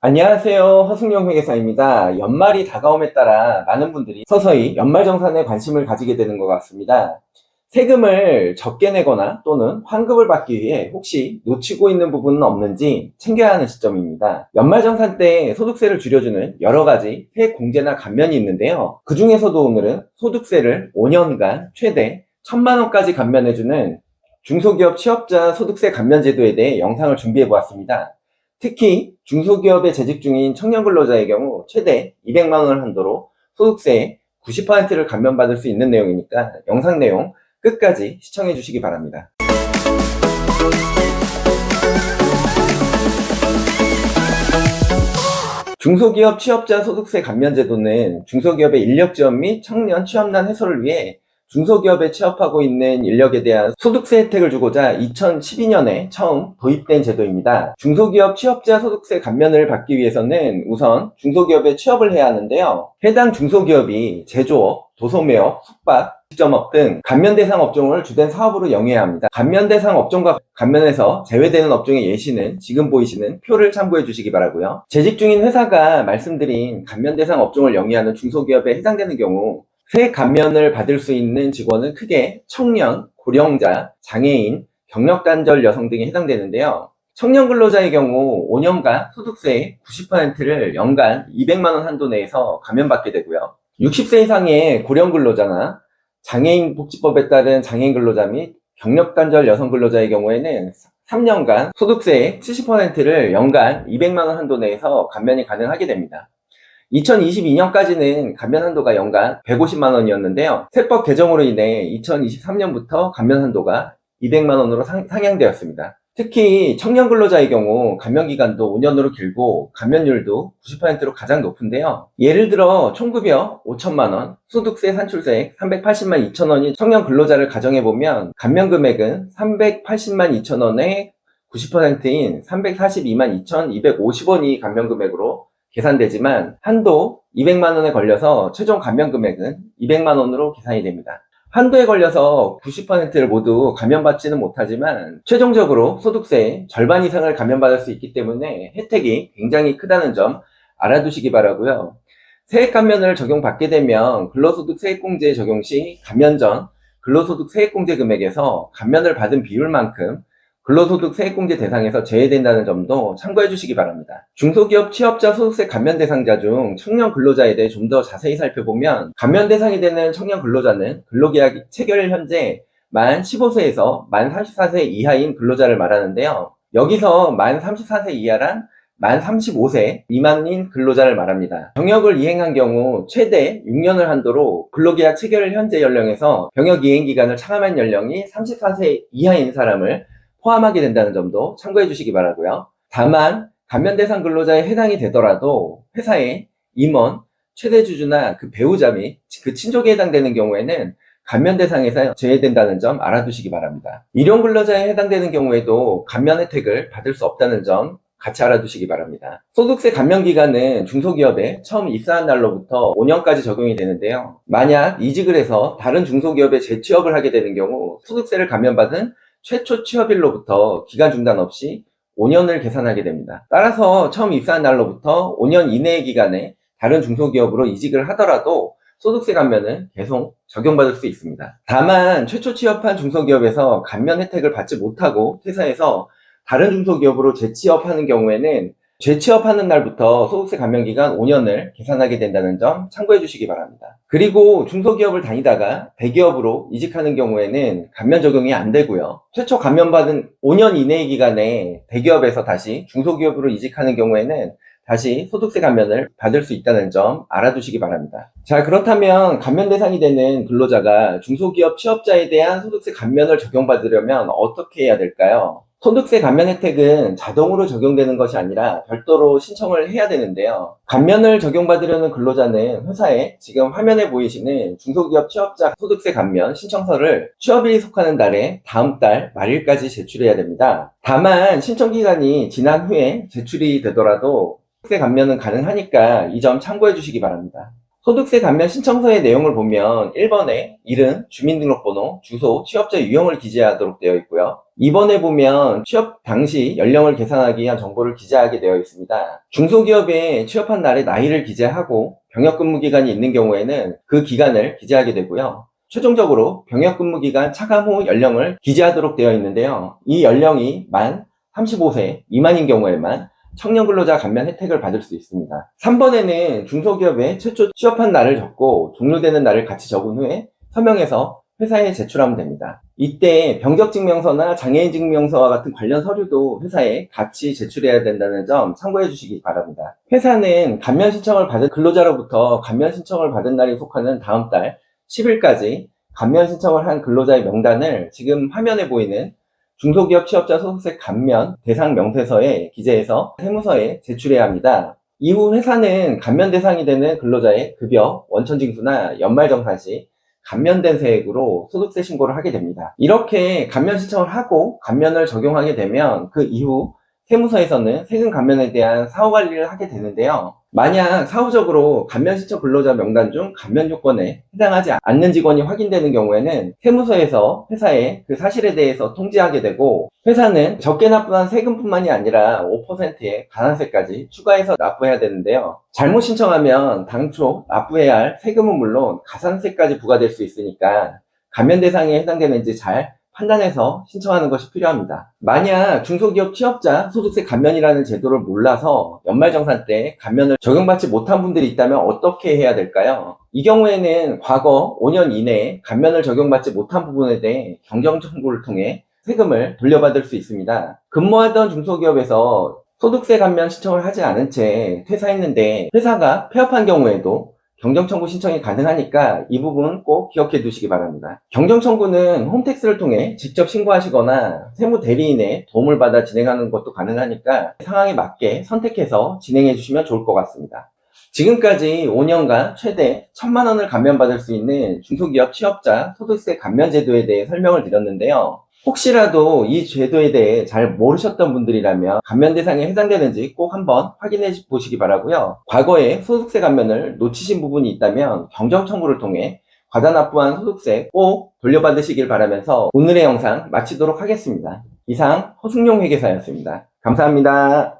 안녕하세요. 허승용 회계사입니다. 연말이 다가옴에 따라 많은 분들이 서서히 연말정산에 관심을 가지게 되는 것 같습니다. 세금을 적게 내거나 또는 환급을 받기 위해 혹시 놓치고 있는 부분은 없는지 챙겨야 하는 시점입니다. 연말정산 때 소득세를 줄여주는 여러 가지 세액 공제나 감면이 있는데요. 그 중에서도 오늘은 소득세를 5년간 최대 1,000만 원까지 감면해주는 중소기업 취업자 소득세 감면 제도에 대해 영상을 준비해 보았습니다. 특히 중소기업에 재직 중인 청년 근로자의 경우 최대 200만 원 한도로 소득세의 90%를 감면받을 수 있는 내용이니까 영상 내용 끝까지 시청해 주시기 바랍니다. 중소기업 취업자 소득세 감면 제도는 중소기업의 인력 지원 및 청년 취업난 해소를 위해 중소기업에 취업하고 있는 인력에 대한 소득세 혜택을 주고자 2012년에 처음 도입된 제도입니다. 중소기업 취업자 소득세 감면을 받기 위해서는 우선 중소기업에 취업을 해야 하는데요. 해당 중소기업이 제조업, 도소매업, 숙박, 직점업 등 감면 대상 업종을 주된 사업으로 영위해야 합니다. 감면 대상 업종과 감면에서 제외되는 업종의 예시는 지금 보이시는 표를 참고해 주시기 바라고요. 재직 중인 회사가 말씀드린 감면 대상 업종을 영위하는 중소기업에 해당되는 경우 세액 감면을 받을 수 있는 직원은 크게 청년, 고령자, 장애인, 경력단절 여성 등에 해당되는데요. 청년 근로자의 경우 5년간 소득세의 90%를 연간 200만 원 한도 내에서 감면받게 되고요. 60세 이상의 고령 근로자나 장애인 복지법에 따른 장애인 근로자 및 경력단절 여성 근로자의 경우에는 3년간 소득세의 70%를 연간 200만 원 한도 내에서 감면이 가능하게 됩니다. 2022년까지는 감면 한도가 연간 150만 원이었는데요. 세법 개정으로 인해 2023년부터 감면 한도가 200만 원으로 상향되었습니다. 특히 청년 근로자의 경우 감면 기간도 5년으로 길고 감면율도 90%로 가장 높은데요. 예를 들어 총급여 5천만 원, 소득세 산출세액 380만 2천 원인 청년 근로자를 가정해보면 감면 금액은 380만 2천 원의 90%인 342만 2,250원이 감면 금액으로 계산되지만 한도 200만 원에 걸려서 최종 감면 금액은 200만 원으로 계산이 됩니다. 한도에 걸려서 90%를 모두 감면받지는 못하지만 최종적으로 소득세의 절반 이상을 감면받을 수 있기 때문에 혜택이 굉장히 크다는 점 알아두시기 바라고요. 세액 감면을 적용받게 되면 근로소득 세액공제 적용 시 감면 전 근로소득 세액공제 금액에서 감면을 받은 비율만큼 근로소득 세액공제 대상에서 제외된다는 점도 참고해 주시기 바랍니다. 중소기업 취업자 소득세 감면 대상자 중 청년 근로자에 대해 좀 더 자세히 살펴보면 감면 대상이 되는 청년 근로자는 근로계약 체결 현재 만 15세에서 만 34세 이하인 근로자를 말하는데요. 여기서 만 34세 이하란 만 35세 미만인 근로자를 말합니다. 병역을 이행한 경우 최대 6년을 한도로 근로계약 체결 현재 연령에서 병역 이행 기간을 차감한 연령이 34세 이하인 사람을 포함하게 된다는 점도 참고해 주시기 바라고요. 다만 감면 대상 근로자에 해당이 되더라도 회사의 임원, 최대 주주나 그 배우자 및 그 친족에 해당되는 경우에는 감면 대상에서 제외된다는 점 알아두시기 바랍니다. 일용 근로자에 해당되는 경우에도 감면 혜택을 받을 수 없다는 점 같이 알아두시기 바랍니다. 소득세 감면 기간은 중소기업에 처음 입사한 날로부터 5년까지 적용이 되는데요. 만약 이직을 해서 다른 중소기업에 재취업을 하게 되는 경우 소득세를 감면받은 최초 취업일로부터 기간 중단 없이 5년을 계산하게 됩니다. 따라서 처음 입사한 날로부터 5년 이내의 기간에 다른 중소기업으로 이직을 하더라도 소득세 감면은 계속 적용받을 수 있습니다. 다만 최초 취업한 중소기업에서 감면 혜택을 받지 못하고 퇴사해서 다른 중소기업으로 재취업하는 경우에는 재취업하는 날부터 소득세 감면 기간 5년을 계산하게 된다는 점 참고해 주시기 바랍니다. 그리고 중소기업을 다니다가 대기업으로 이직하는 경우에는 감면 적용이 안 되고요. 최초 감면받은 5년 이내의 기간에 대기업에서 다시 중소기업으로 이직하는 경우에는 다시 소득세 감면을 받을 수 있다는 점 알아두시기 바랍니다. 자, 그렇다면 감면 대상이 되는 근로자가 중소기업 취업자에 대한 소득세 감면을 적용받으려면 어떻게 해야 될까요? 소득세 감면 혜택은 자동으로 적용되는 것이 아니라 별도로 신청을 해야 되는데요. 감면을 적용받으려는 근로자는 회사에 지금 화면에 보이시는 중소기업 취업자 소득세 감면 신청서를 취업일이 속하는 달에 다음 달 말일까지 제출해야 됩니다. 다만 신청기간이 지난 후에 제출이 되더라도 소득세 감면은 가능하니까 이 점 참고해 주시기 바랍니다. 소득세 감면 신청서의 내용을 보면 1번에 이름, 주민등록번호, 주소, 취업자 유형을 기재하도록 되어 있고요. 이번에 보면 취업 당시 연령을 계산하기 위한 정보를 기재하게 되어 있습니다. 중소기업에 취업한 날의 나이를 기재하고 병역근무 기간이 있는 경우에는 그 기간을 기재하게 되고요. 최종적으로 병역근무 기간 차감 후 연령을 기재하도록 되어 있는데요. 이 연령이 만 35세 미만인 경우에만 청년 근로자 감면 혜택을 받을 수 있습니다. 3번에는 중소기업에 최초 취업한 날을 적고 종료되는 날을 같이 적은 후에 서명해서 회사에 제출하면 됩니다. 이때 병적증명서나 장애인증명서와 같은 관련 서류도 회사에 같이 제출해야 된다는 점 참고해 주시기 바랍니다. 회사는 감면 신청을 받은 근로자로부터 감면 신청을 받은 날이 속하는 다음 달 10일까지 감면 신청을 한 근로자의 명단을 지금 화면에 보이는 중소기업 취업자 소득세 감면 대상 명세서에 기재해서 세무서에 제출해야 합니다. 이후 회사는 감면 대상이 되는 근로자의 급여, 원천징수나 연말정산 시 감면된 세액으로 소득세 신고를 하게 됩니다. 이렇게 감면 신청을 하고 감면을 적용하게 되면 그 이후 세무서에서는 세금 감면에 대한 사후 관리를 하게 되는데요. 만약 사후적으로 감면 신청 근로자 명단 중 감면 요건에 해당하지 않는 직원이 확인되는 경우에는 세무서에서 회사에 그 사실에 대해서 통지하게 되고, 회사는 적게 납부한 세금뿐만이 아니라 5%의 가산세까지 추가해서 납부해야 되는데요. 잘못 신청하면 당초 납부해야 할 세금은 물론 가산세까지 부과될 수 있으니까 감면 대상에 해당되는지 잘 판단해서 신청하는 것이 필요합니다. 만약 중소기업 취업자 소득세 감면이라는 제도를 몰라서 연말정산 때 감면을 적용받지 못한 분들이 있다면 어떻게 해야 될까요? 이 경우에는 과거 5년 이내에 감면을 적용받지 못한 부분에 대해 경정청구를 통해 세금을 돌려받을 수 있습니다. 근무하던 중소기업에서 소득세 감면 신청을 하지 않은 채 퇴사했는데 회사가 폐업한 경우에도 경정청구 신청이 가능하니까 이 부분 꼭 기억해 두시기 바랍니다. 경정청구는 홈택스를 통해 직접 신고하시거나 세무대리인의 도움을 받아 진행하는 것도 가능하니까 상황에 맞게 선택해서 진행해 주시면 좋을 것 같습니다. 지금까지 5년간 최대 1,000만 원을 감면받을 수 있는 중소기업 취업자 소득세 감면 제도에 대해 설명을 드렸는데요. 혹시라도 이 제도에 대해 잘 모르셨던 분들이라면 감면 대상에 해당되는지 꼭 한번 확인해 보시기 바라고요. 과거에 소득세 감면을 놓치신 부분이 있다면 경정청구를 통해 과다 납부한 소득세 꼭 돌려받으시길 바라면서 오늘의 영상 마치도록 하겠습니다. 이상 허승용 회계사였습니다. 감사합니다.